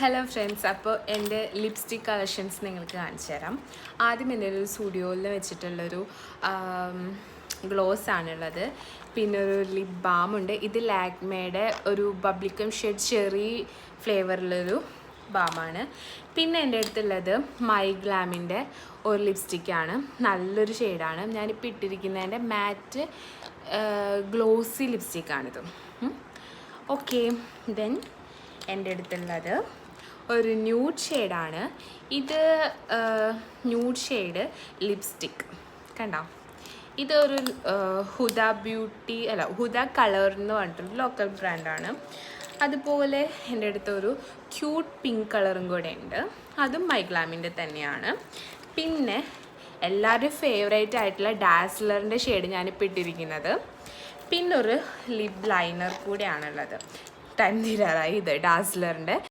Hello friends, അപ്പോൾ എൻ്റെ lipstick collections നിങ്ങൾക്ക് കാണിച്ചു തരാം. ആദ്യം എൻ്റെ ഒരു സ്റ്റുഡിയോയിൽ വെച്ചിട്ടുള്ളൊരു ഗ്ലോസ് ആണുള്ളത്. പിന്നെ ഒരു ലിപ് ബാമുണ്ട്. ഇത് ലാക്മേയുടെ ഒരു ബബ്ലിക്കം ഷെയ്ഡ് ചെറി ഫ്ലേവറിലൊരു ബാമാണ്. പിന്നെ എൻ്റെ അടുത്തുള്ളത് മൈഗ്ലാമിൻ്റെ ഒരു ലിപ്സ്റ്റിക്കാണ്. നല്ലൊരു ഷെയ്ഡാണ്. ഞാനിപ്പോൾ ഇട്ടിരിക്കുന്നതിൻ്റെ മാറ്റ് ഗ്ലോസി ലിപ്സ്റ്റിക്കാണിത്. ഓക്കെ, ദെൻ എൻ്റെ അടുത്തുള്ളത് ഒരു ന്യൂഡ് ഷെയ്ഡാണ്. ഇത് ന്യൂഡ് ഷെയ്ഡ് ലിപ്സ്റ്റിക്ക് കണ്ടോ. ഇതൊരു ഹുദ കളർ എന്ന് പറഞ്ഞിട്ടൊരു ലോക്കൽ ബ്രാൻഡാണ്. അതുപോലെ എൻ്റെ അടുത്തൊരു ക്യൂട്ട് പിങ്ക് കളറും കൂടെ ഉണ്ട്. അതും മൈഗ്ലാമിൻ്റെ തന്നെയാണ്. പിന്നെ എല്ലാവരും ഫേവറേറ്റ് ആയിട്ടുള്ള ഡാസ്ലറിൻ്റെ ഷെയ്ഡ് ഞാനിപ്പോൾ ഇട്ടിരിക്കുന്നത്. പിന്നൊരു ലിപ് ലൈനർ കൂടെയാണുള്ളത്. ടൈം തീരാറായി. ഇത് ഡാസ്ലറിൻ്റെ